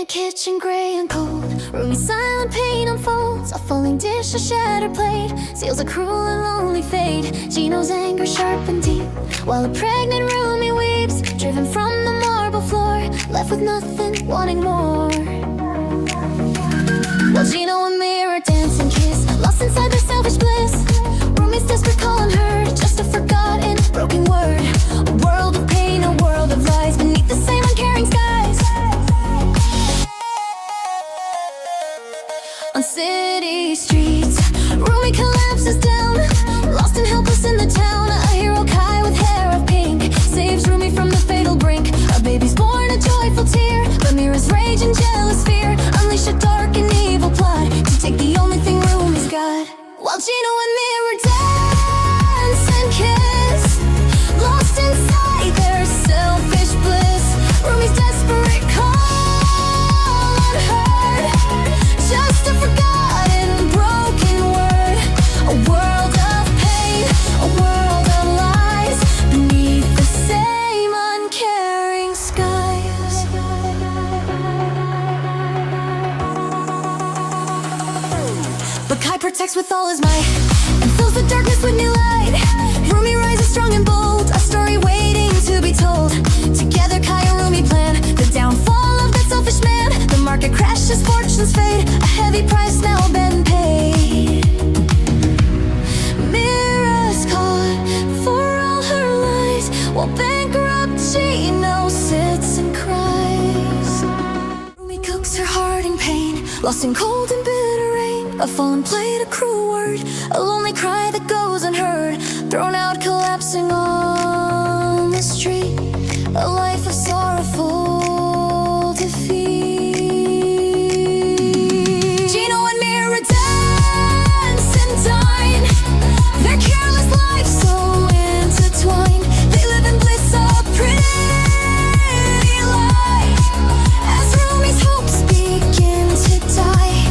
kitchen, gray and cold. Rumi's silent pain unfolds. A falling dish, a shattered plate seals a cruel and lonely fate. Jino's anger sharp and deep, while a pregnant Rumi weeps, driven from the marble floor, left with nothing, wanting more. While Jinu and Mira dance and kiss, lost inside their selfish bliss, Rumi's desperate call unheard, just a forgotten, broken word. A world of pain, a world of lies, beneath the same uncaring skies. On city streets, Rumi collapses down, lost and helpless in the town. A hero Kai with hair of pink saves Rumi from the fatal brink. A baby's born, a joyful tear, but Mira's rage and jealous fear unleash a dark and evil plot to take the only thing Rumi's got. While Jinu and Mira dance and kiss, lost inside their selfish bliss, Rumi's desperate call unheard, just a forgotten, broken word. A world of pain, a world of lies, beneath the same uncaring skies. But Kai protects with all his might and fills the darkness with new light. Rumi rises strong and bold, a story waiting to be told. Together Kai and Rumi plan the downfall of that selfish man. The market crashes, fortunes fade, a heavy price now been paid. Mira's caught for all her lies, while bankrupt Jinu sits and cries. Rumi cooks her heart in pain, lost in cold and bitter rain. A fallen plate, a cruel word, a lonely cry that goes unheard, thrown out, collapsing on the street. A life of sorrowful defeat. Jinu and Mira dance and dine, their careless lives so intertwined. They live in bliss, a pretty life, as Rumi's hopes begin to die.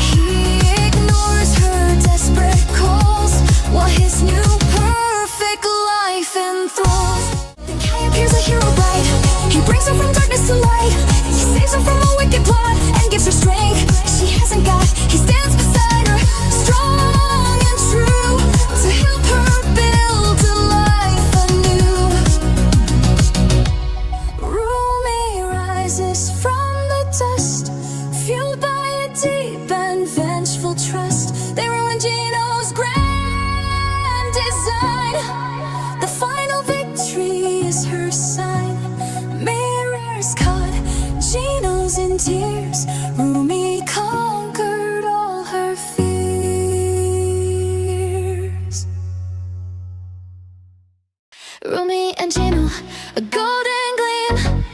He ignores her desperate calls, while his new perfect life enthralls. Then Kai appears a hero bright, he brings her from darkness to light. He saves her from a wicked plot and gives her strength she hasn't got. He stands beside her, strong and true, to help her build a life anew. Rumi rises from the dust, fueled by a deep and vengeful trust. They ruin Jino's grand design, the final victory is her sign. Mira's caught, Jinu's in tears, Rumi conquered all her fears. Rumi and Jinu, a golden gleam,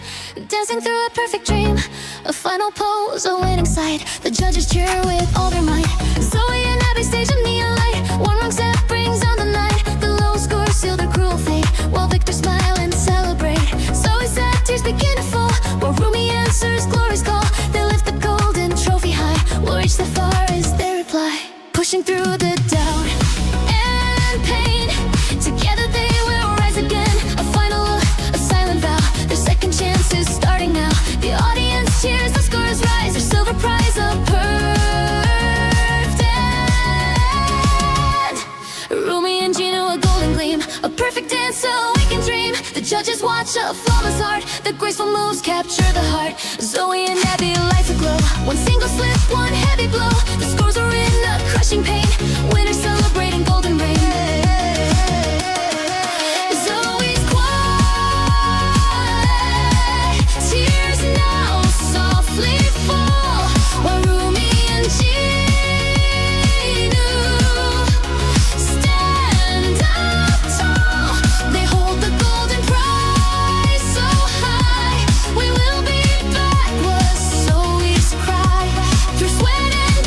dancing through a perfect dream. A final pose, a winning sight, the judges cheer with all their might. Zoe and Abby stage a neon light, one wrong step brings on the night. The low score seal their cruel fate, while victors smile and celebrate. Zoe sad tears begin to fall, while Rumi answers glory's call. They lift the golden trophy high, will reach the far is their reply. Pushing through the doubt and pain, together they will rise again. A final look, a silent vow, their second chance is starting now. The audience cheers, the scores rise, their silver prize a perfect end. Rumi and Jinu, a golden gleam, a perfect dance, a waking dream. The judges watch a flawless art, the graceful moves capture the heart. Zoe and Abby, lights aglow, one single slip, one heavy blow. The scores are in a crushing pain, winners celebrating golden rain. Zoe's quiet, tears now softly fall, while Rumi and Jinu stand up tall. They hold the golden prize so high. We will be back, was Zoe's cry. Through sweat and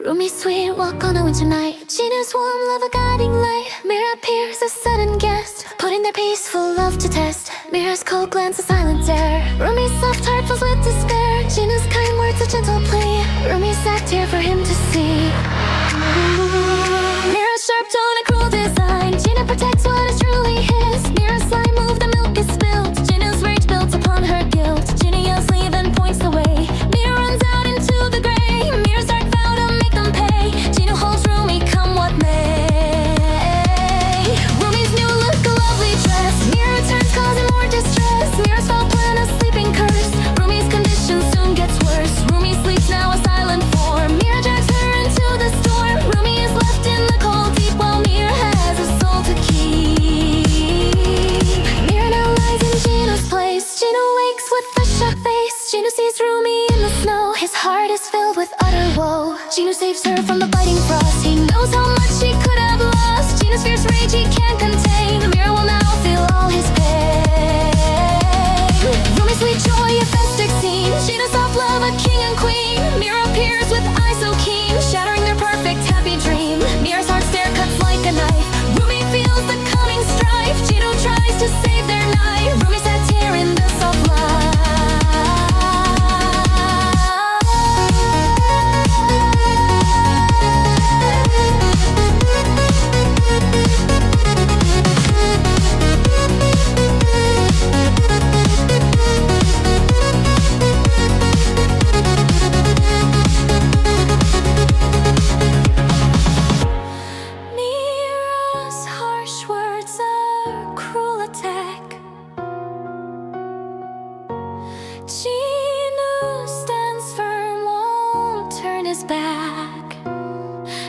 Rumi sweet walk on a winter night. Jinu's warm love a guiding light. Mira appears a sudden guest, putting their peaceful love to test. Mira's cold glance a silent dare. Rumi's soft heart fills with despair. Jinu's kind words a gentle plea. Rumi's act here for him to see. Mira's sharp tone a cruel design. Jinu protects what is truly his. Mira's sly move, the milk is spilled. Jinu's rage builds upon her guilt. Jinu yells leave and points the way. Mira runs out into the gray. Mira's dark vow to make them pay. Jinu holds Rumi come what may. Rumi's new look a lovely dress. Mira returns causing more distress. Mira's foul plan a sleeping curse. Rumi's condition soon gets worse. Rumi sleeps now a silent form. Mira drags her into the storm. Rumi is left in the cold deep while Mira has a soul to keep. Mira now lies in Jinu's place. Jinu wakes with a shocked face. Jinu sees Rumi in the snow. His heart is filled with utter woe. Jinu saves her from the biting frost. He knows how much she could have lost. Jinu's fierce rage he can't contain. Mira will now feel all his pain. Rumi's sweet joy a festive scene. Jinu's soft love a king and queen. Mira appears with eyes so keen, shattering their perfect happy dream. Mira's heart stare cuts like a knife. Rumi feels the coming strife. Jinu tries to save their night. Rumi sat here in the soft light. Mira's harsh words a cruel attack. Jinu stands firm, won't turn his back.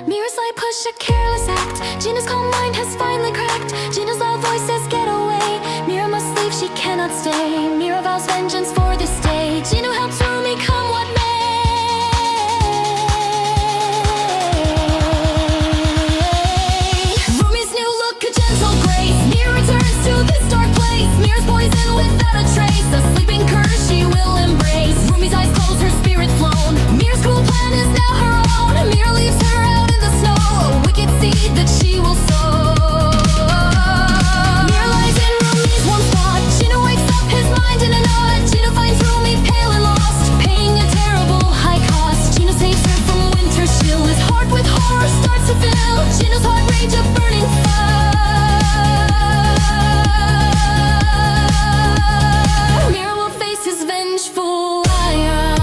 Mira's light push a careless act. Jinu's calm mind has finally cracked. Jinu's loud voice says get away. Mira must leave, she cannot stay. Mira vows vengeance for this day. Jinu helps Rumi come what may. Rumi's new look a gentle grace. Mira returns to this dark place. Mira's poison without a trace. A sleeping curse she will embrace. Rumi's eyes close, her spirit flown. Mira's cruel plan is now her own. Mira leaves her out in the snow, a wicked seed that she will sow. Mira lies in Rumi's warm spot. Jinu wakes up, his mind in a knot. Jinu finds Rumi pale and lost, paying a terrible high cost. Jinu saves her from winter's chill. His heart with horror starts to fill. Jinu's heart rage a burning fire. Mira will face his vengeful ire.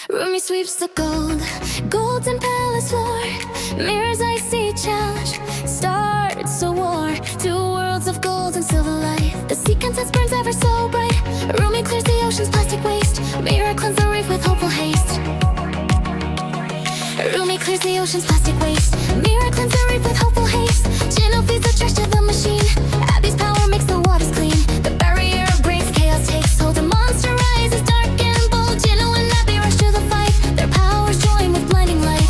Rumi sweeps the golden palace floor. Mira's icy challenge starts a war. Two worlds of gold and silver light. The sea consensus burns ever so bright. Rumi clears the ocean's plastic waste. Mira cleans the reef with hopeful haste. Rumi clears the ocean's plastic waste. Mira cleans the reef with hopeful haste. Jinu feeds the trash to the machine. Abby's power makes the waters clean. The barrier breaks, chaos takes hold. The monster rises dark and bold. Jinu and Abby rush to the fight. Their powers join with blinding light.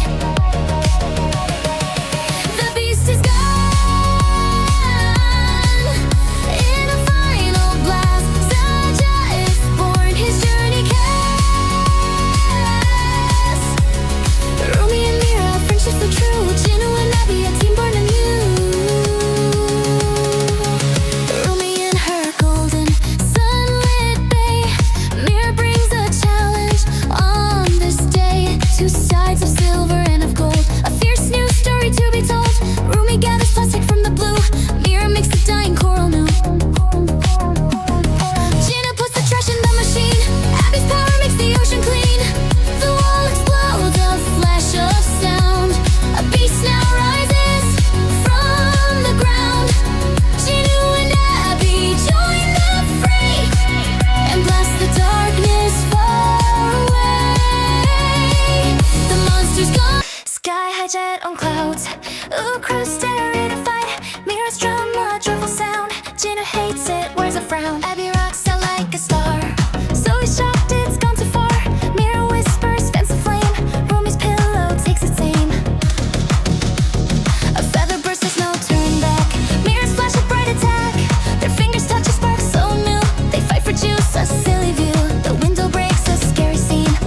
The beast is gone. In a final blast, Saja is born. His journey cast. Rumi and Mira, friendship's so true. Jinu and Abby, a team born anew. Rumi in her golden sunlit bay. Mira brings a challenge on this day. Two sides of silver and of gold. A fierce new story to be told. Rumi gathers plastic from the blue. Mira makes the dying coral new. Jinu puts the trash in the machine. Abby's power makes the ocean clean. The wall explodes, a flash of sound. A beast now rises from the ground. Jinu and Abby join the fray and blast the darkness far away. The monster's gone. Sky high jet on clouds. Ooh, cruise terrified. Mira's drum a joyful sound. Jinu hates it, wears a frown. Abby rocks out like a star. So he's shocked it's gone too far. Mira whispers, fence a flame. Rumi's pillow takes its aim. A feather burst, there's no turn back. Mira's flash a bright attack. Their fingers touch a spark so new. They fight for juice, a silly view. The window breaks, a scary scene.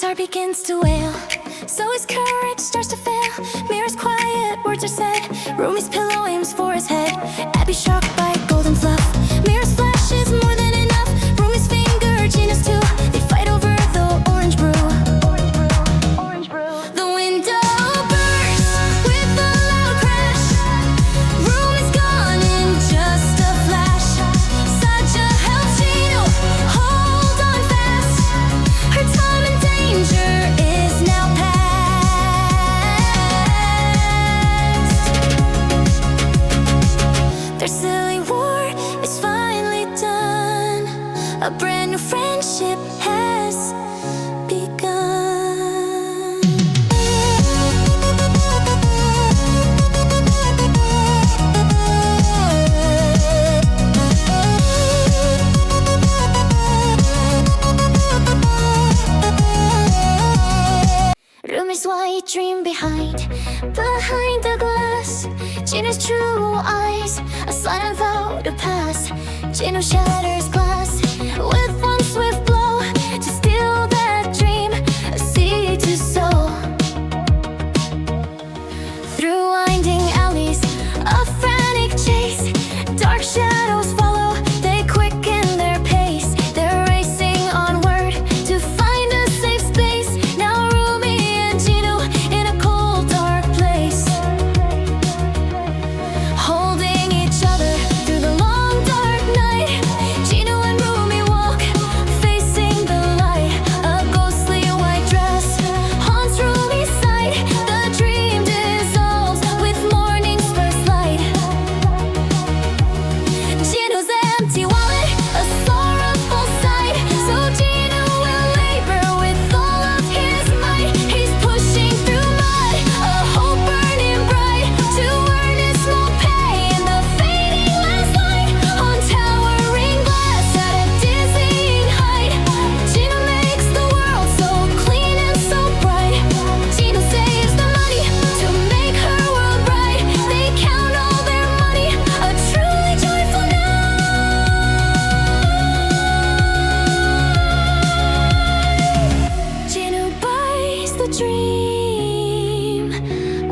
guitar begins to wail, so his courage starts to fail. Mira's quiet words are said, Rumi's pillow aims for his head. Abby's shocked by golden fluff, Mira's flash is more than enough. Rumi's finger, Jinu's too, they fight over the orange brew. The window bursts with a loud crash, Rumi's gone in just a flash. Saja helps Jinu hold on fast, her time in danger is now past. Their silly war is finally done, a brand new friendship has begun. Rumi's white dream behind the glass, Jinu's true eyes, a silent vow to pass. Jinu shatters glass with one swift blow to steal that dream, a seed to sow. Through winding alleys, a frantic chase, dark shadows follow, they quicken their pace. They're racing onward to find a safe space. Now Rumi and Jinu in a cold, dark place, holding each other through the long, dark night. Jinu and Rumi walk, facing the light. A ghostly white dress haunts Rumi's sight. The dream dissolves with morning's first light. Jinu's empty wallet, a sorrowful sight. So Jinu will labor with all of his might. He's pushing through mud, a hope burning bright, to earn his small pay in the fading last light. On towering glass at a dizzying height, Jinu makes the world so clean and so bright. Jinu saves the money to make her world bright. They count all their money, a truly joyful night. Jinu buys the dream,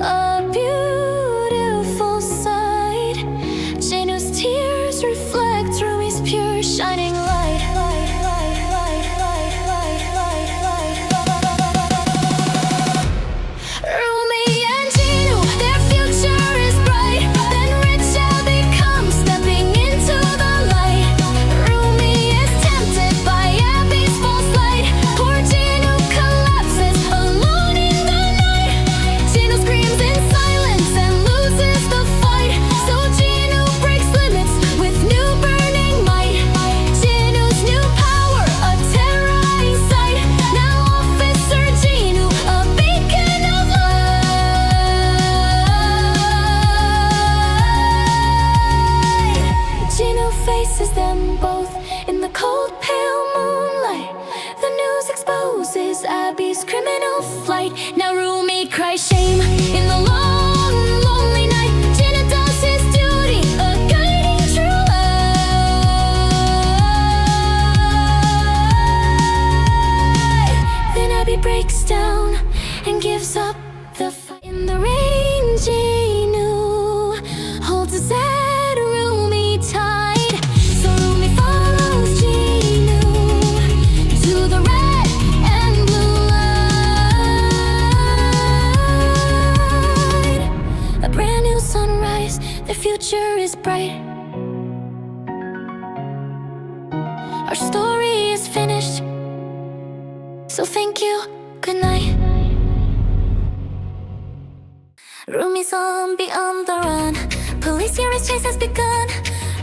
a beautiful sight. Jinu's tears reflect Rumi's pure shining light. Rumi and Jinu, their future is bright. Then rich Abby comes stepping into the light. Rumi is tempted by Abby's false light. Poor Jinu collapses alone in the night. Jinu screams in silence and loses the fight. So Jinu breaks limits with new burning might. Jinu's new power, a terrorizing sight. Now Officer Jinu, a beacon of light. Jinu faces them both in the cold, pale moonlight. The news exposes Abby's criminal flight. Now Rumi cries shame in the long, lonely night. Jinu does his duty, a guiding true light. Then Abby breaks down and gives up the fight. In the rain, Jinu holds his head, Rumi tight. So Rumi follows Jinu to the red and blue light. A brand new sunrise, the future is bright. Our story is finished, so thank you, good night. Rumi's zombie on the run, police hear his chase has begun.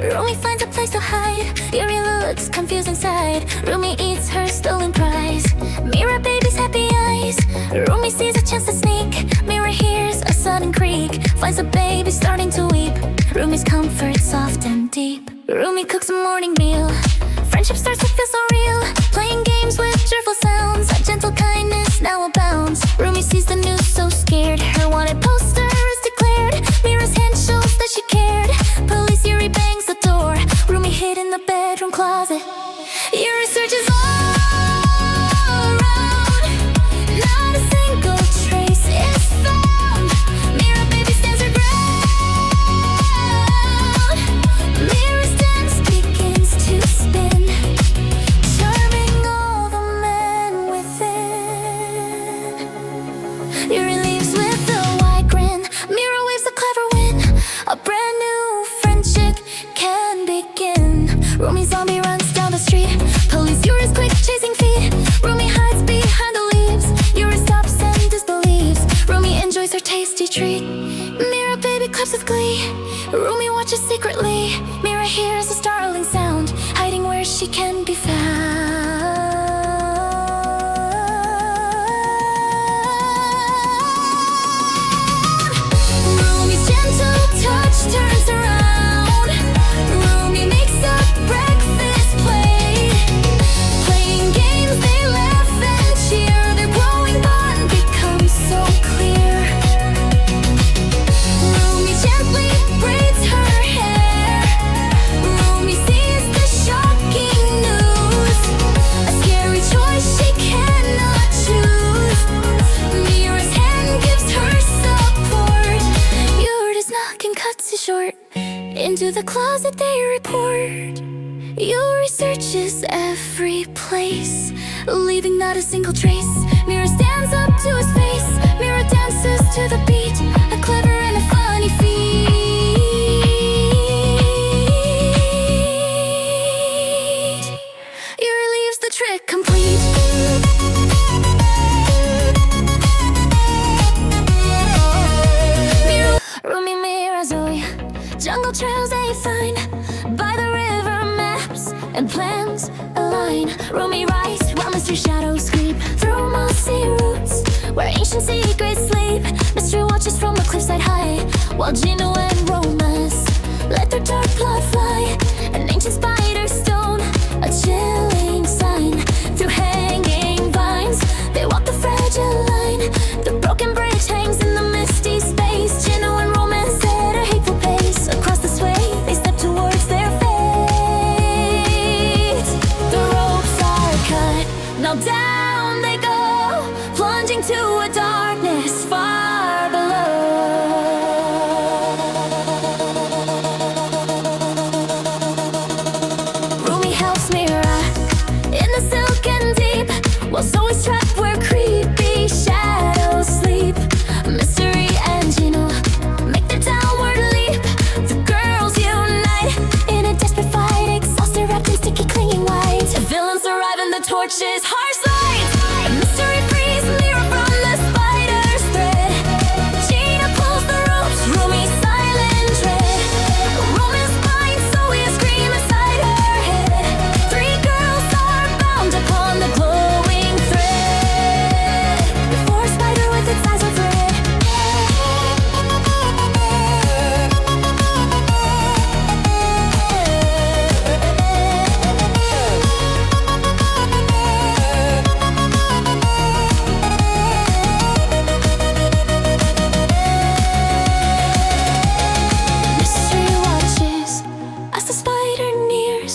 Rumi finds a place to hide, Fury looks confused inside. Rumi eats her stolen prize, Mira baby's happy eyes. Rumi sees a chance to sneak, Mira hears a sudden creak, finds the baby starting to weep. Rumi's comfort soft and deep. Rumi cooks a morning meal, friendship starts to feel so real. Playing games with cheerful sounds, a gentle kindness now abounds. Rumi sees the news so scared, her wanted poster is declared. Mira's hand shows that she cared, police Yuri bangs the door. Rumi hid in the bedroom closet, Yuri searches all around. To the closet they report. Your research is every place, leaving not a single trace. Mira stands up to his face. Mira dances to the beat, a clever and a funny feat. Mira leaves the trick complete. Rumi, Mira, Zoe, jungle trails they find by the river, maps and plans align. Rumi writes while mystery shadows creep through mossy roots where ancient secrets sleep. Mystery watches from a cliffside high while Jinu and romance let their dark blood fly. An ancient spider stone, a chilling sign. Through hanging vines they walk the fragile line. The broken bridge hangs in the misty space. Jinu and romance at a hateful pace. Across the sway they step towards their fate. The ropes are cut, now down they go, plunging to a darkness far below. Rumi helps Mira in the silken deep, while Zoe's trapped where creepy shadows sleep. Mystery and Jinu make their downward leap. The girls unite in a desperate fight, exhausted, wrapped in sticky, clinging white. The villains arrive and the torches harsh light. Mystery frees Mira from the spider's thread. Jinu pulls the ropes, Rumi silent dread. Romance binds, Zoe a scream inside her head. Three girls are bound upon the glowing thread. Before a spider with its eyes are red. Mystery watches as the spider nears.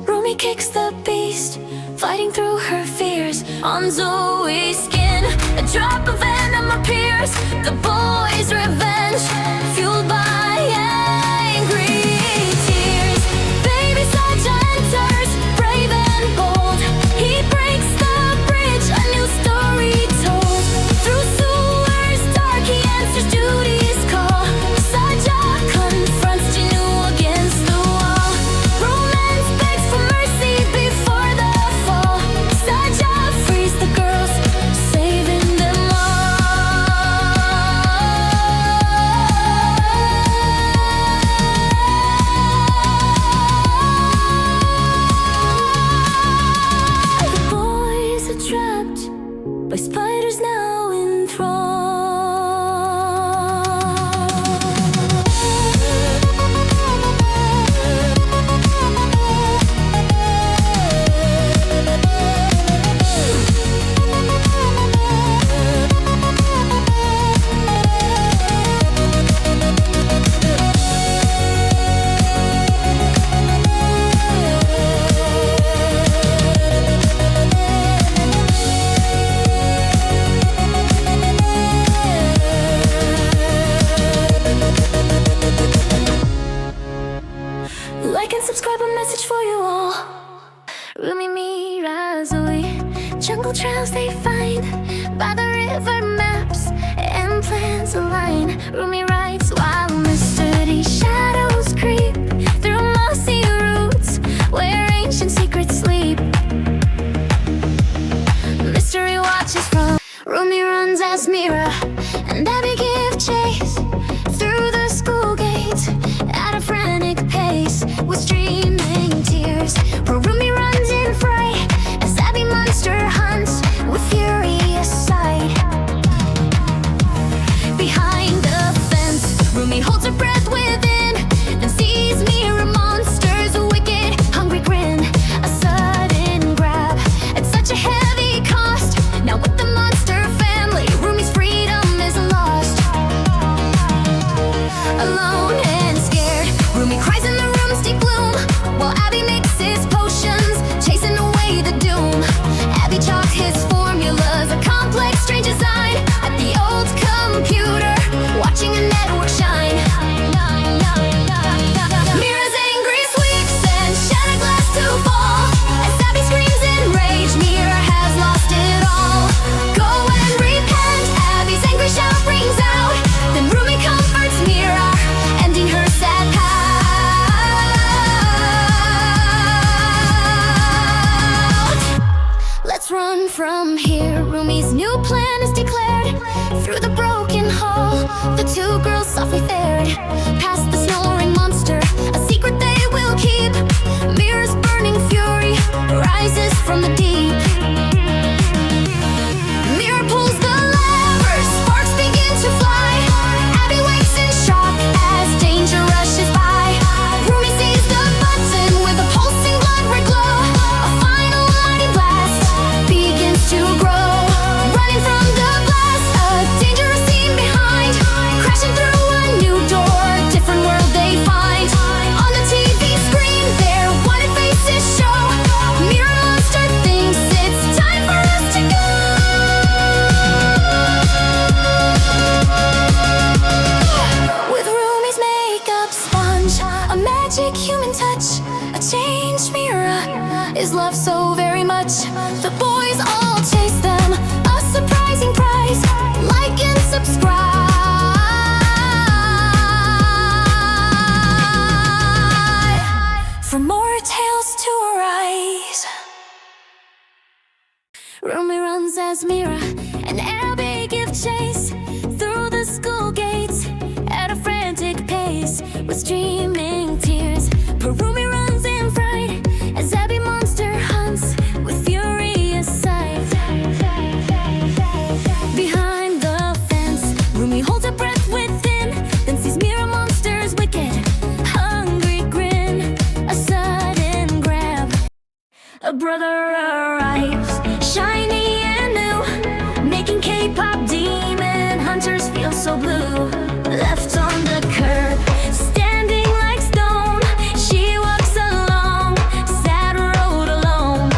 Rumi kicks the beast, fighting through her fears. On Zoe's skin, a drop of venom appears. The boy's revenge, fueled by angry tears. Baby Saja enters, brave and bold. He breaks the bridge, a new story told. Through sewers dark, he answers duty's call. Saja confronts Jinu against the wall. Romance begs for mercy before the fall. Saja frees the girls, saving them all. The boys are trapped by spiders now enthralled. Like and subscribe, a message for you all. Rumi, Mira, Zoe, jungle trails they find by the river, maps and plans align. Rumi writes while mystery shadows creep through mossy roots where ancient secrets sleep. Mystery watches from Rumi runs as Mira and Abby give chase through the school gates at a frantic pace with streaming tears. Where Rumi runs in fright as Abby monster hunts with furious sight. Behind the fence, Rumi holds her breath within, then sees Mira monsters, a wicked, hungry grin. A sudden grab at such a heavy cost. Now with the monster family, Rumi's freedom is lost. Alone and scared, Rumi cries in the room's deep gloom, while Abby mixes potions, chasing away the doom. Abby chalks his formulas, a complex, strange design, at the old computer, watching a network shine. Mira's from here. Rumi's new plan is declared. Through the broken hall, the two girls softly fared. Past the snoring monster, a secret they will keep. Mira's burning fury rises from the deep. Mira pulls the lever, sparks begin to fly. Abby wakes in shock as danger rushes by. Rumi sees the button with a pulsing blood red glow. A final mighty blast begins to grow. Running from the blast, a dangerous scene behind. Crashing through a new door, different world they find. On the TV screen, their wanted faces show. Mira monster thinks it's time for us to go. With Rumi's makeup sponge, a magic human touch, a changed Mira is loved so very much. The boys all chase them, a surprising prize. Like and subscribe for more tales to arise. Rumi runs as Mira and Abby give chase through the school gates at a frantic pace with streaming tears. But Rumi runs in fright as Abby monster hunts with furious sight. Behind the fence, Rumi holds a breath within, then sees Mira monster's wicked, hungry grin. A sudden grab, a brother arrives, shiny and new, making K-pop Demon Hunters feel so blue. Left on the curb, standing like stone, she walks along, sad road alone.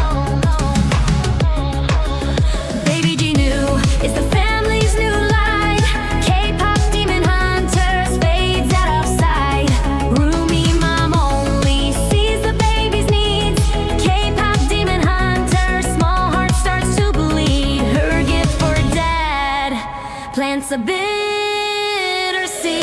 Baby Jinu is the family's new light. K-pop Demon Hunters fades out of sight. Rumi mom only sees the baby's needs. K-pop Demon Hunter, small heart starts to bleed. Her gift for dad plants a bitter seed.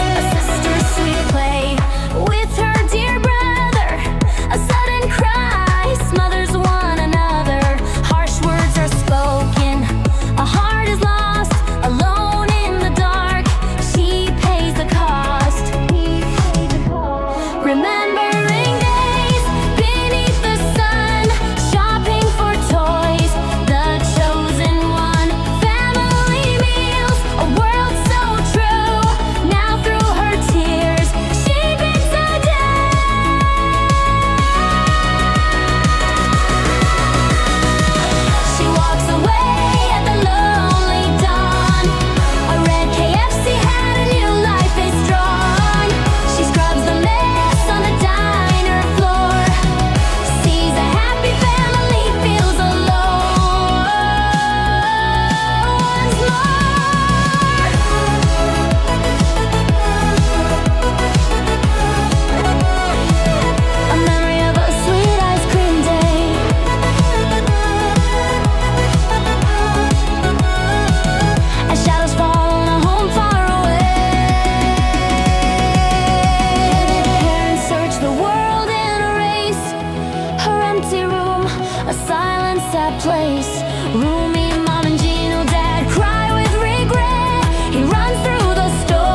A sister's sweet play with her dear brother. A sudden cry smothers one another. Harsh words are spoken. A heart is lost, alone in the dark. She pays the cost. Remembering days beneath the sun, shopping for toys, the chosen one. Family meals, a world so true. Now through her tears, she bids adieu. She walks away at the lonely dawn. A red KFC had a new life is drawn. She scrubs the mess on the diner floor. Sees a happy family, feels alone once more. A memory of a sweet ice cream day. As shadows fall on a home far away. Parents search the world in a race. Her empty room, a silent, sad place. Rumi, mom and Jinu, dad cry with regret. He runs through the storm,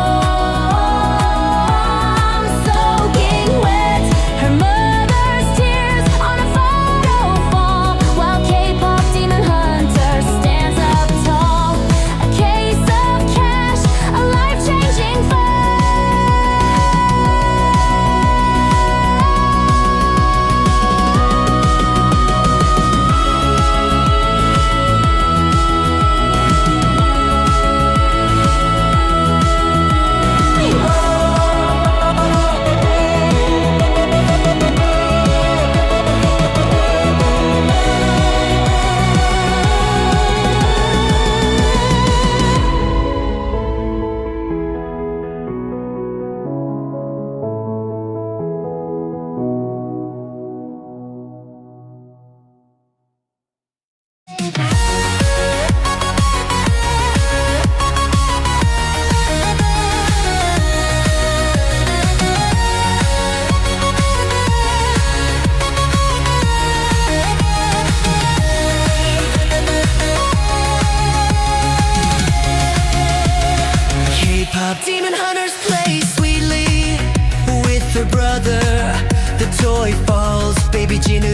soaking wet. Her mother's tears on a photo fall, while K-pop Demon Hunter stands up tall. A case of cash, a life-changing fun.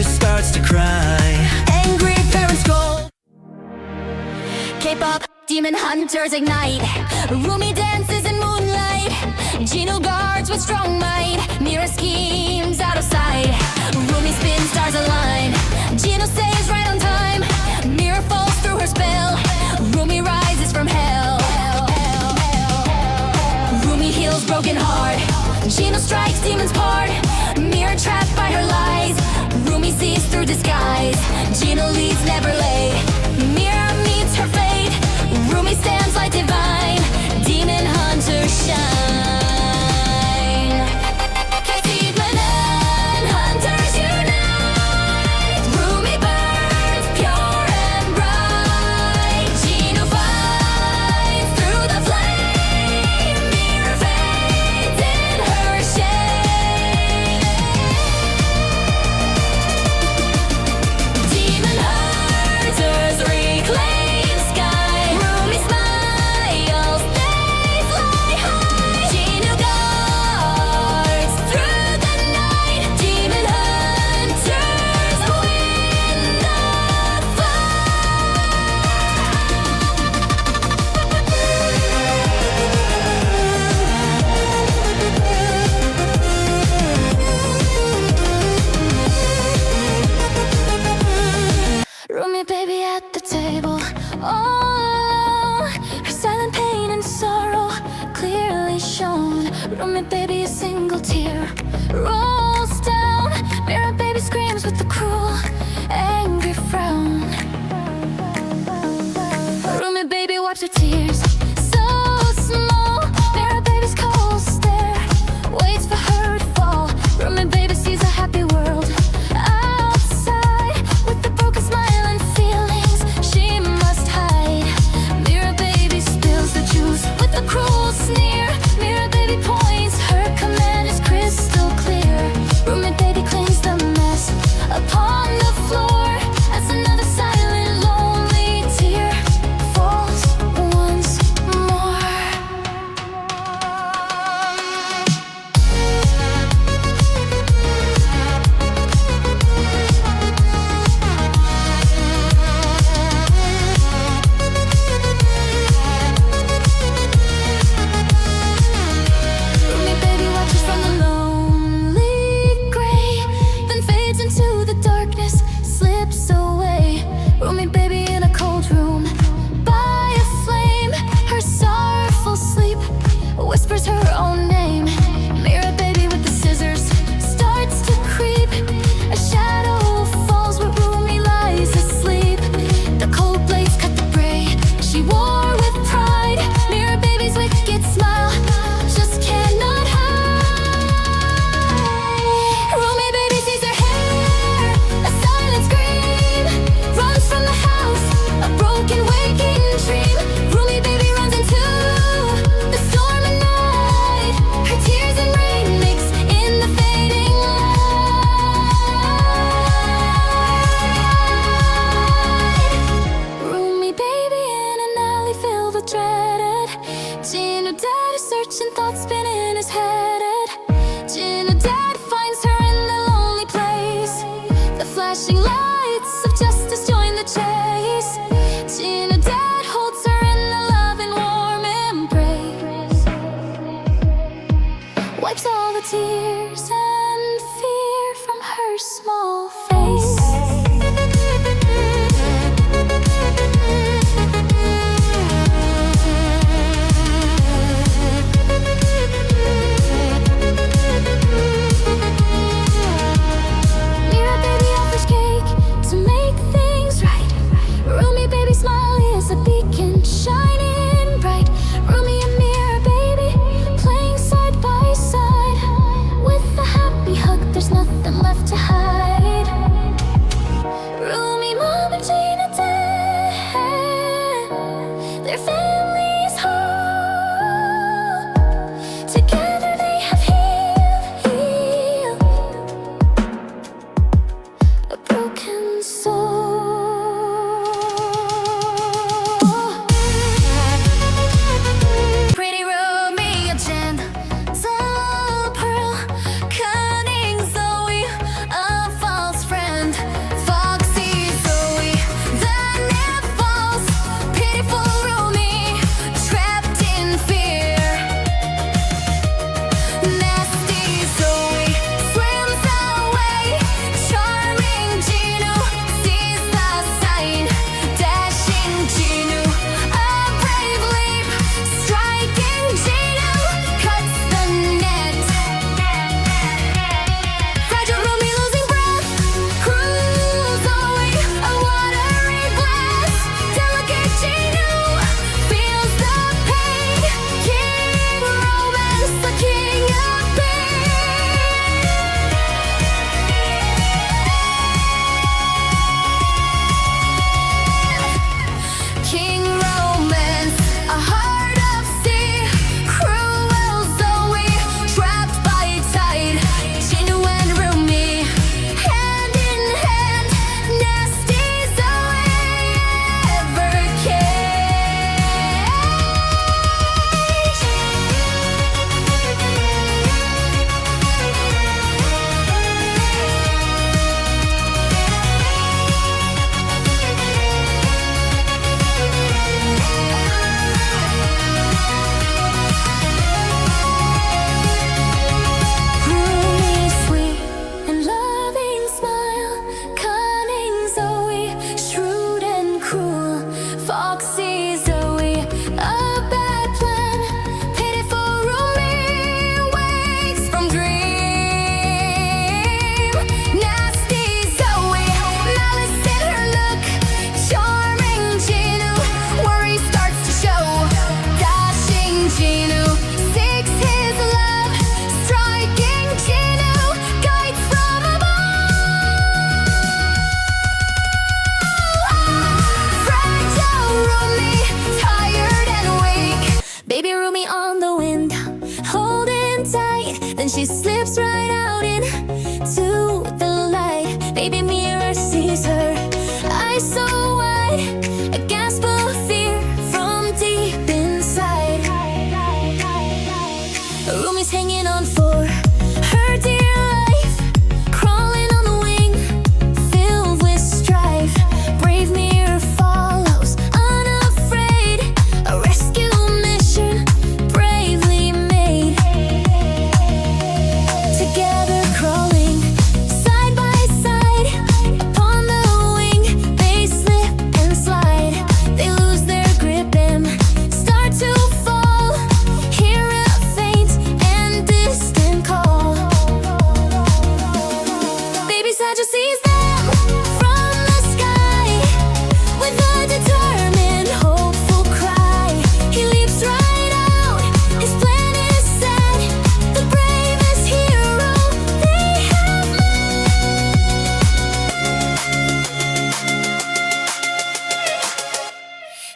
starts to cry. Angry parents scold. K-pop Demon Hunters ignite. Rumi dances in moonlight. Jinu guards with strong might. Mira schemes out of sight. Rumi spins, stars align. Jinu saves right on time. Mira falls through her spell. Rumi rises from hell. Rumi heals broken heart. Jinu strikes demons part. Mira trapped by her lies. Rumi sees through disguise. Jinu leads never late. Mira meets her fate. Rumi stands like divine. Demon hunters shine. Demon and hunters unite. Rumi burns pure and bright. Jinu fights through the flame. Mira fades in her shade. Demon hunters reclaim sky. Rumi smiles, they fly high. Jinu guards through the night. Demon hunters win the fight. Rumi baby at the table, all her silent pain and sorrow clearly shown. Rumi baby, a single tear rolls down. Mira baby screams with the cruel, angry frown. Rumi baby wipes her tears, so small. Mira baby's cold stare waits for her to fall. Rumi baby sees a happy world outside, with the broken smile and feelings she must hide. Mira baby spills the juice with a cruel sneer. Mira baby points, her command is crystal clear. Rumi baby cleans the mess upon the floor as another silent, lonely tear falls once more. Rumi baby watches from the lonely gray, then fades into the darkness, slips away. Rumi baby in a cold room by a flame, her sorrowful sleep whispers her own name. Mira baby with the scissors starts to creep. A shadow falls where Rumi lies asleep. The cold blades cut the gray she wore with pride. Mira baby's wicked smile just cannot hide. Rumi baby sees her hair, a silent scream runs from the house, a broken waking dream. Rumi baby runs into the storm and night. Her tears and rain mix in the fading light. Rumi baby in an alley filled with dreaded. Jinu dad is searching, thoughts spin in his head. Jinu dad finds her in the lonely place. The flashing lights of justice join the chase. Jinu dad holds her in a loving warm embrace, wipes all the tears and fear from her small face. Mira baby offers cake to make things right. Rumi baby smile is a beacon shining bright. Rumi and Mira baby playing side by side. With a happy hug, there's nothing left to hide. Rumi mom and Jinu dad, their family's whole. Together they have healed a broken soul. Pretty Rumi, a gentle pearl, cunning Zoe, a false friend.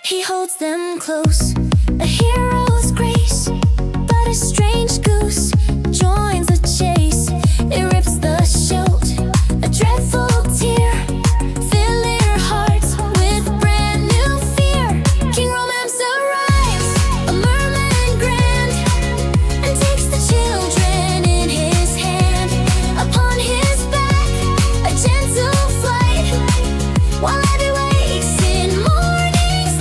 He holds them close, a hero's grace. But a strange goose joins the chase. It rips the shield, a dreadful tear, filling her heart with brand new fear. King Romance arrives, a merman grand, and takes the children in his hand. Upon his back, a gentle flight, while Abby wakes in morning's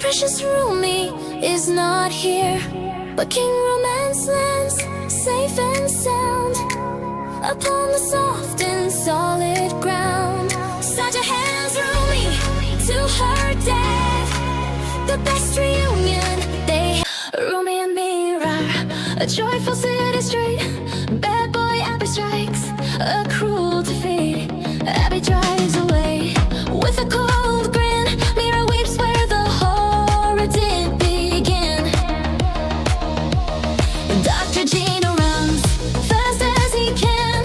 precious Rumi is not here, but King Romance lands safe and sound upon the soft and solid ground. Saja hands Rumi to her dad, the best reunion they had. Rumi and Mira, a joyful city street. Bad boy Abby strikes a cruel defeat. Abby drives away with a cold grin. Mira weeps where the horror did begin. Dr. Jinu runs fast as he can.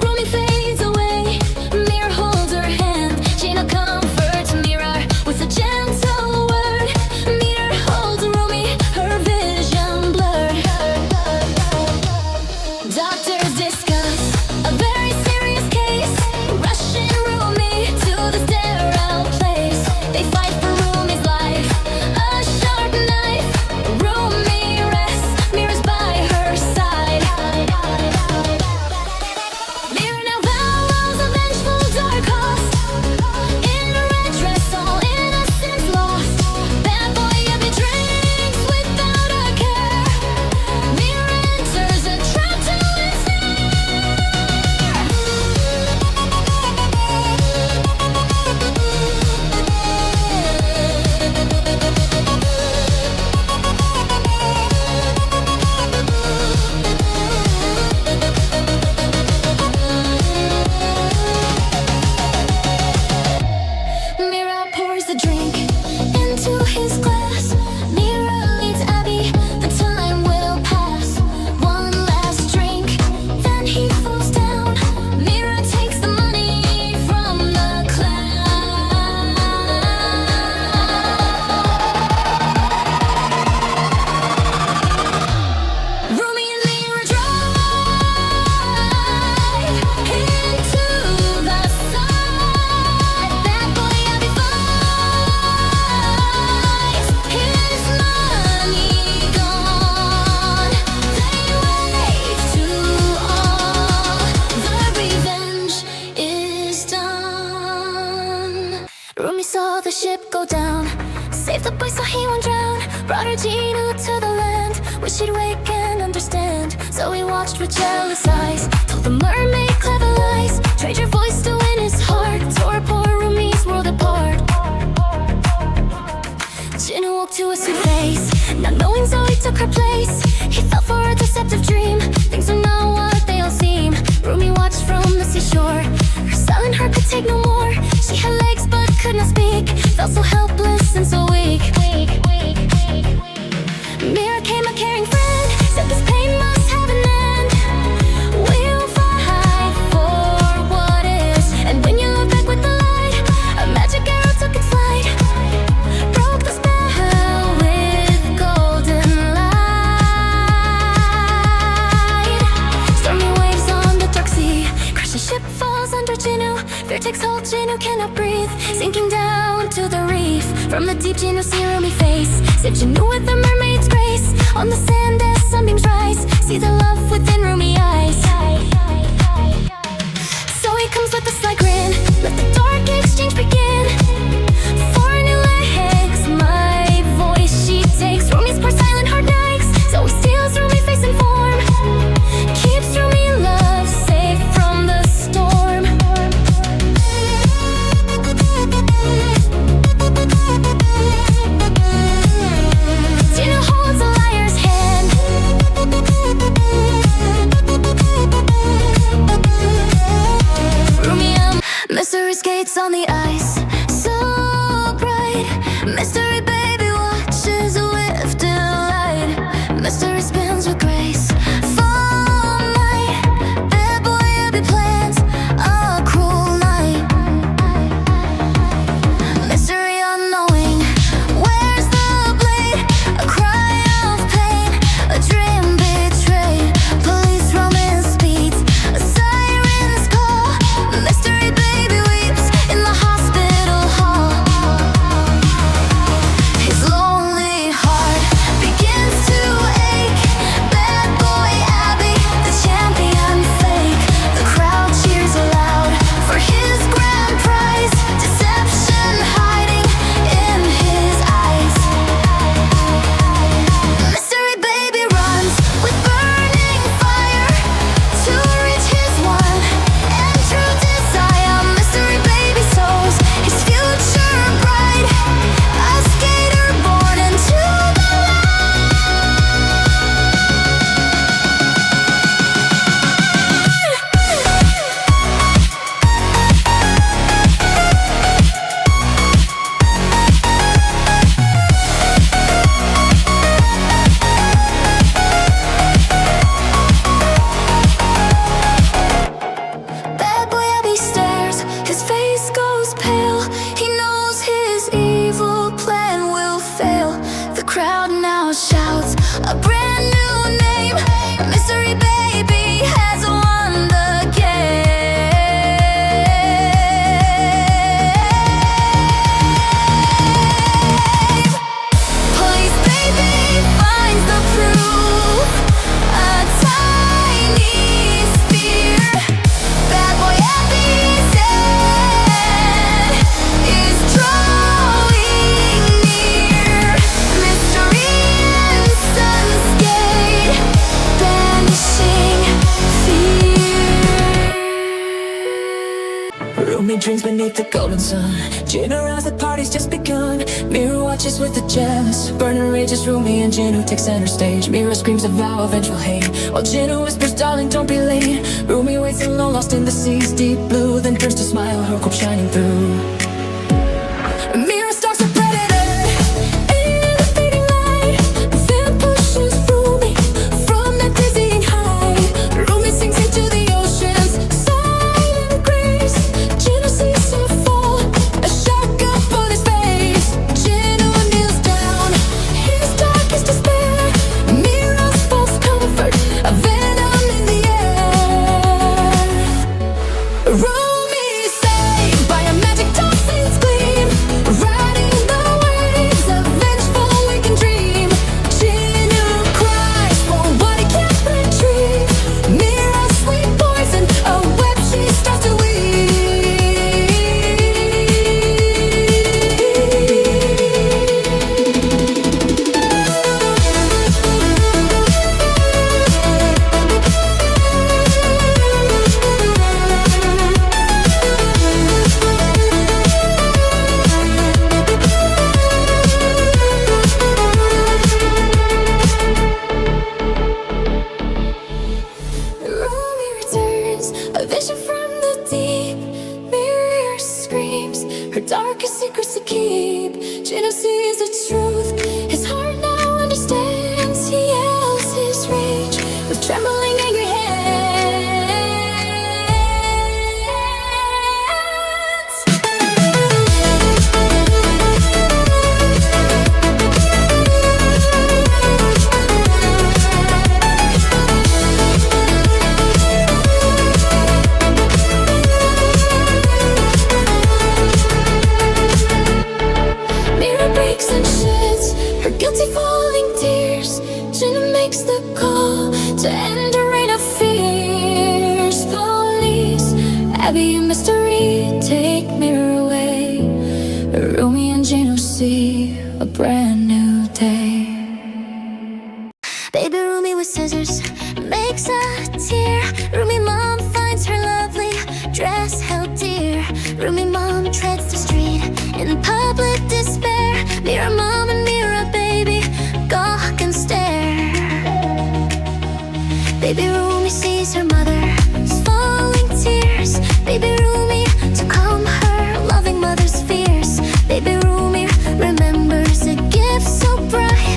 Rumi fades away, Mira holds her hand. Jinu comforts Mira with a gentle word. Mira holds Rumi, her vision blurred. Doctors discuss a very serious case, rushing Rumi to the sterile place. They fight for Rumi's life, a sharp knife. Rumi rests, Mira's by her side. Mira now vows a vengeful dark cost. In a red dress, all innocence lost. Bad boy Abby drinks without a care. Mira enters a trap to ensnare. Mira pours the drink into his glass. Mira leads Abby, the time will pass. One last drink, then he falls down. Mira takes the money from the clown. Rumi and Mira drive into the sun. Bad boy Abby fights, his money gone. They wave to all, the revenge is done. Rumi saw the ship go down, saved the boy so he won't drown. Brought her Jinu to the land, wish she'd wake and understand. So he watched with jealous eyes, told the mermaid clever lies. Trade your voice to win his heart, tore poor Rumi's world apart. Jinu woke to a sweet face, not knowing Zoe took her place. He fell for a deceptive dream, things are not what they all seem. Rumi watched from the seashore, her silent heart could take no more. She had legs but could not speak, felt so helpless and so weak. Mira came a caring friend, said this pain must have an end. We'll fight for what is, and when you look back with the light, a magic arrow took its flight, broke the spell with golden light. Stormy waves on the dark sea, crashing ship falls under Jinu. Fear takes hold, Jinu cannot breathe, sinking down to the reef. From the deep, Jinu see Rumi face, said Jinu with the mermaid's grace. On the sand as sunbeams rise, see the love within Rumi eyes. So he comes with a sly grin, let the dark exchange begin. For new legs, my voice she takes. Rumi's poor silent heart nikes, so he steals Rumi face clouds, a brand new name. Mystery baby has won the game. Police baby finds the proof, a tiny spear. Bad boy Abby's head is drawing near. Mystery and Sunskate banishing fear. Rumi drinks beneath the golden sun. Jinu as the party's just begun. Mira watches with the jealous. Burning rage as Rumi and Jinu take center stage. Mira screams a vow of vengeful hate, while Jinu whispers, darling, don't be late. Rumi waits alone, lost in the sea's deep blue, then turns to smile, her hope shining through. Mira stalks a predator in the fading light, then pushes Rumi from that dizzying height. Rumi sinks into the ocean's silent grace. Jinu sees her fall, a shock upon his face. Jinu kneels down, his darkest despair. Mira's false comfort, a venom in the air. Rumi saved by a magic dolphin's gleam, riding the waves of vengeful waking dream. Jinu cries for what he can't retrieve. Mira's sweet poison, a web she starts to Rumi returns, a vision from the deep. Mira screams, her darkest secrets to keep. Jinu sees the truth, his heart now understands. He yells his rage with trembling angry hands. Mira breaks and sheds her guilty falling tears. Jinu makes the call to end a reign of fears. Police, Abby and Mystery take Mira away. Rumi and Jinu see a brand new day. Baby Rumi with scissors makes a tear. Rumi mom finds her lovely dress held dear. Rumi mom treads the street in public despair. Mira mom and Mira baby gawk and stare. Baby Rumi sees her mother's falling tears. Baby Rumi to calm her loving mother's fears. Baby Rumi remembers a gift so bright.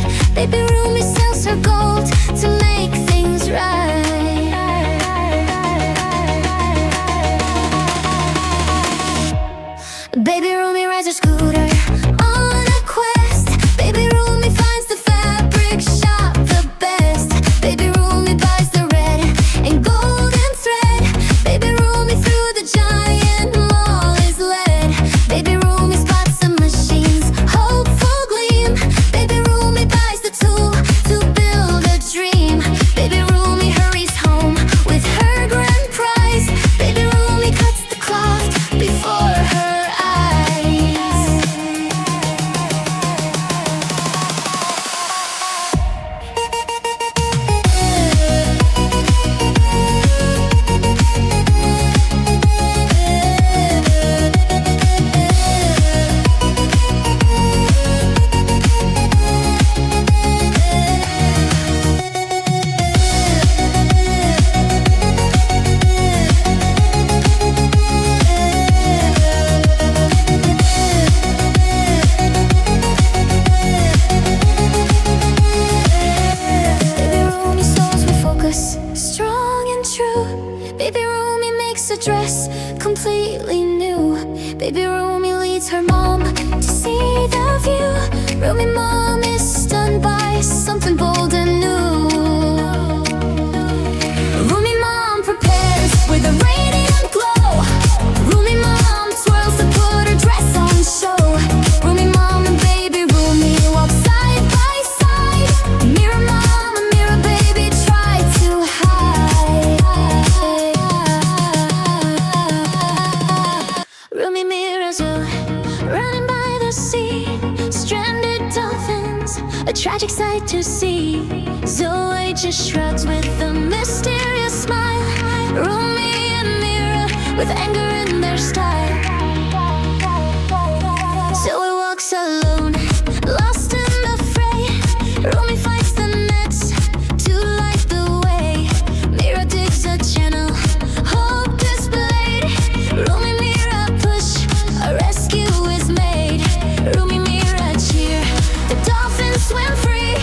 a tragic sight to see. Zoe just shrugs with a mysterious smile. Rumi and Mira with anger in their style. Zoe walks alone, lost in the fray. Rumi fights the nets to light the way. Mira digs a channel, hope displayed. Rumi, Mira push, a rescue is made. Rumi, Mira cheer, the dolphins swim free.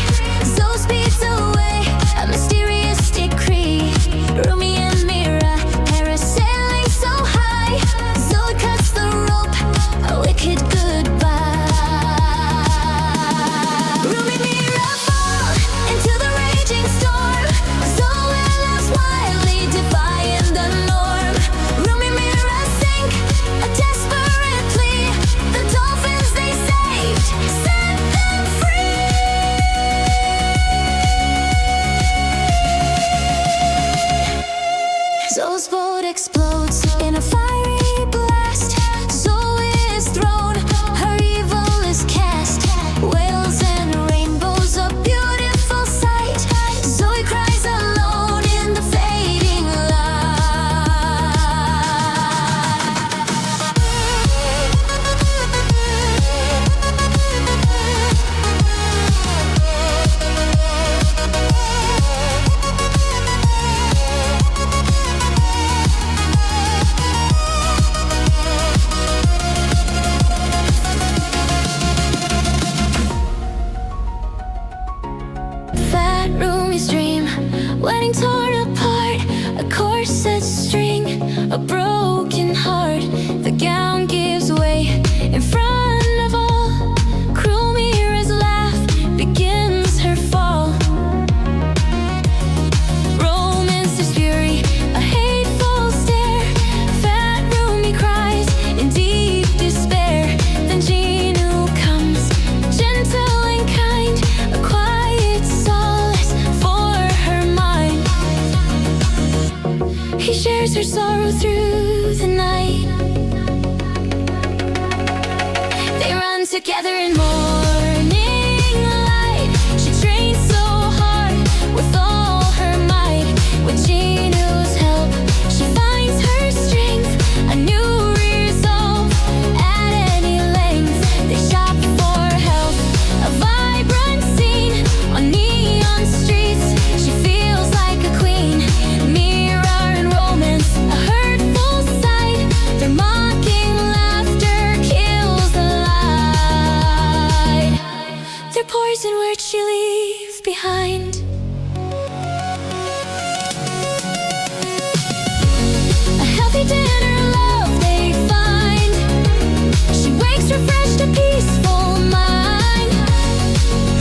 Zoe speeds away, a mysterious decree. Rumi and Mira parasailing so high. Zoe cuts the rope, a wicked goodbye. Rumi, Mira fall into the raging storm. Zoe laughs wildly, defying the norm. Rumi, Mira sink, a desperate plea. The dolphins they saved set them free. Zoe's boat explodes in a fiery blast. Zoe is thrown, her evil is cast. Whales and rainbows, a beautiful sight. Zoe cries alone in the fading Fat Rumi's dream, wedding torn apart, a corset string, a broken heart. The gown gives way in front of all. Cruel Mira's laugh begins her fall. Romance's fury, a hateful stare. Fat Rumi cries in deep despair. Then Jinu comes, gentle and kind, a quiet solace for her mind. He shares her sorrow through the night. They run together in morning light. She trains so hard with all her might. With Jinu's help, she finds her strength, a new resolve at any length. They shop for health, a vibrant scene on neon streets. She feels like a queen. Mira and romance, a hurtful sight. Their mocking laughter kills the light. Their poison words she leaves behind. A healthy dinner love they find. She wakes refreshed, a peaceful mind.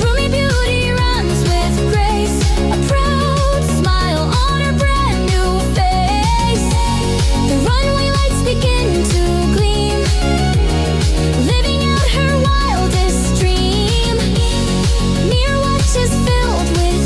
Rumi beauty runs with grace, a proud smile on her brand new face. The runway lights begin to gleam, living out her wildest dream. Mira watches filled with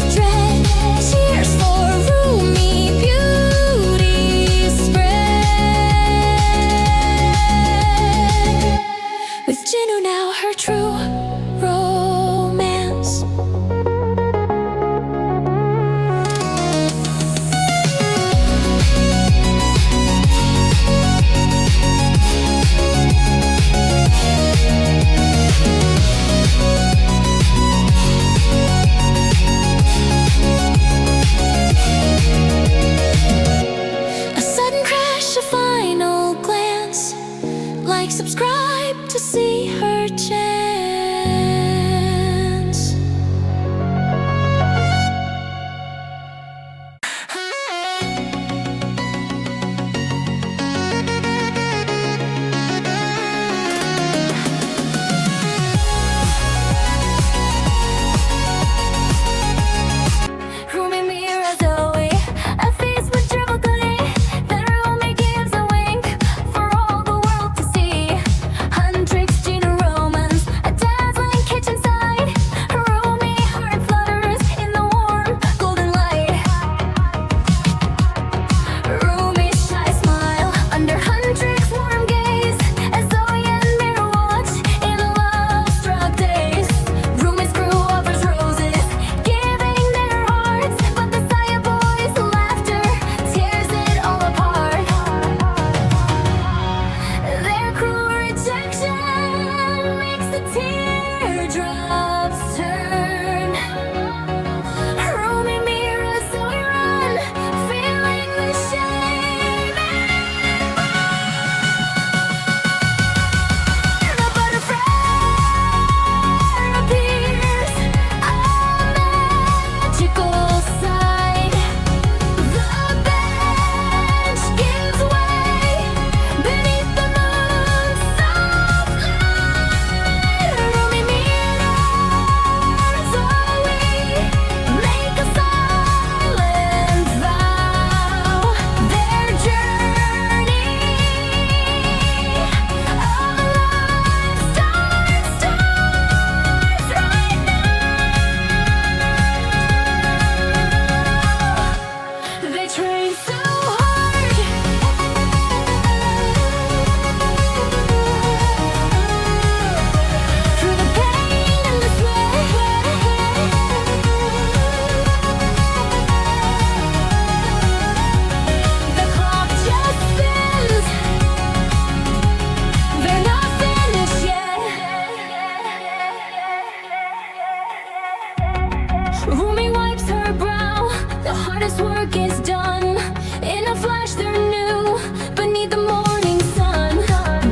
Rumi wipes her brow, the hardest work is done. In a flash they're new, beneath the morning sun.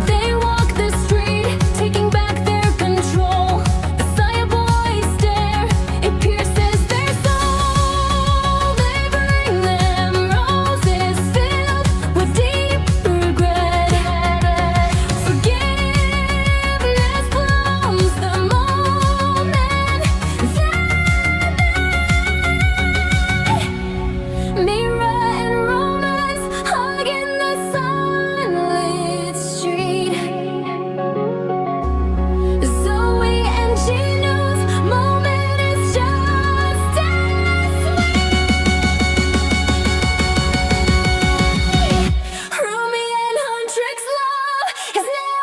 They walk the street, taking back their control. The Saja boys stare, it pierces their soul. They bring them roses filled with deep regret. Forgiveness blooms the moment Mira and romance hug in the sunlit street. Zoe and Jinu's moment is just as sweet. Rumi and Huntrix love is now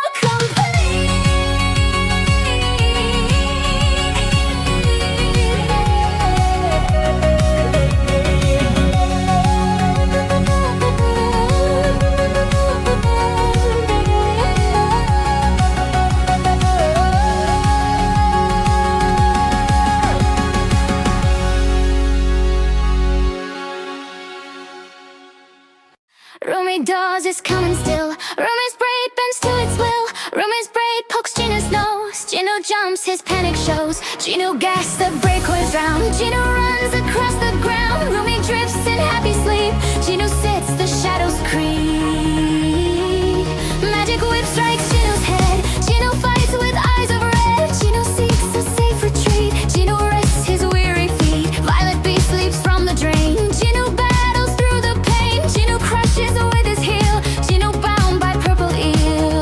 Rumi does is coming still. Rumi's braid bends to its will. Rumi's braid pokes Jinu's nose. Jinu jumps, his panic shows. Jinu gasps, the breakers drown. Jinu runs across the ground. Rumi drifts in happy sleep. Jinu sits, the shadows creep. Magic whip strikes Jinu's head. Jinu fights with eyes of red. Jinu seeks a safe retreat. Jinu rests his weary feet. Violet beast leaps from the drain. Jinu battles through the pain. Jinu crushes with his heel. Jinu bound by purple eel.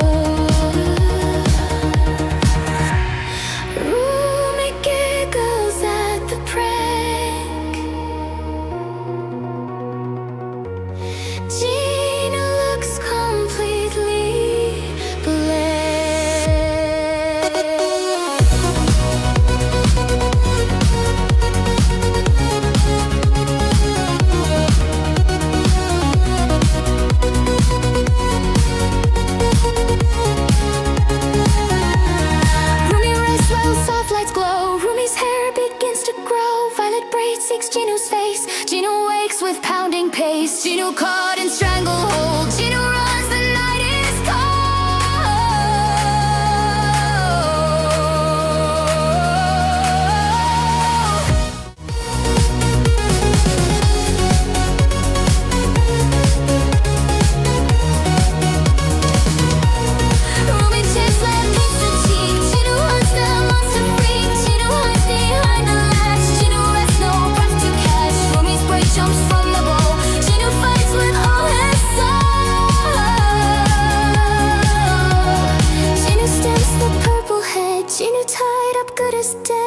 Rumi giggles at the prank. Jinu looks completely blank. Rumi rests while soft lights glow. Rumi's hair begins to grow. Violet braid seeks Jinu's face. Jinu wakes with pounding pace. Jinu caught in stranglehold. Jinu runs, the night is Rumi chips let pinch the cheek. Jinu hunts the monster freak. Jinu hides behind the latch. Jinu rests, no breath to catch. Rumi's braid jumps from the bow. Jinu fights with all his soul. Jinu stamps the purple head. Jinu tied up, good as dead.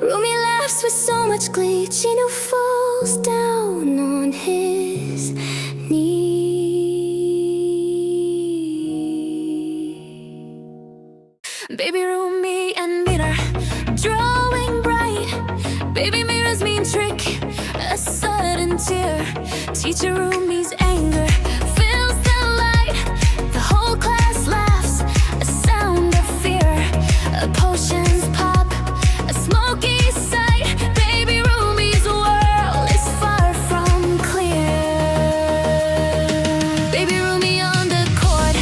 Rumi laughs with so much glee. Jinu falls down on his knee. Baby Rumi and Mira drawing bright. Baby Mira's mean trick, a sudden tear. Teacher Rumi's anger fills the light. The whole class laughs, a sound of fear. Potions pop, a smoky sight. Baby Rumi's world is far from clear. Baby Rumi on the court,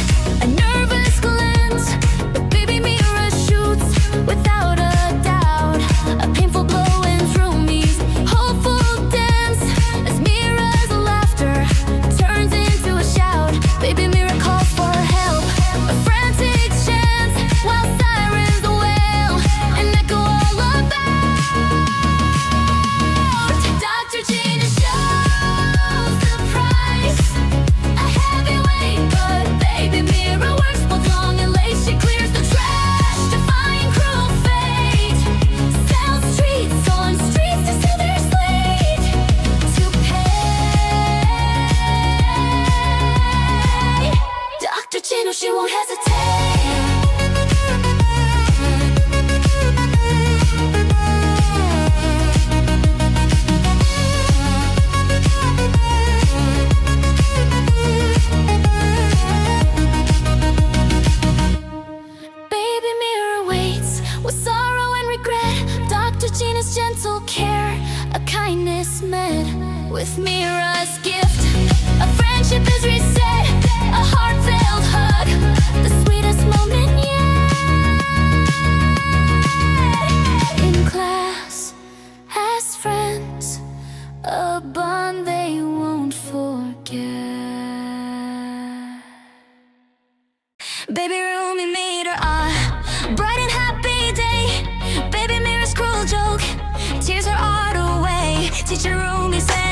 a nervous glance. But baby Mira shoots without a doubt. A painful blow ends Rumi's hopeful dance as Mira's laughter turns into with sorrow and regret. Dr. Gina's gentle care, a kindness met with Mira's gift. A friendship is reset, a heartfelt hug, the sweetest moment yet. In class, as friends, a bond they won't forget. Baby Rumi made her a bright and happy day. Baby Mira's cruel joke tears her heart away. Teacher Rumi said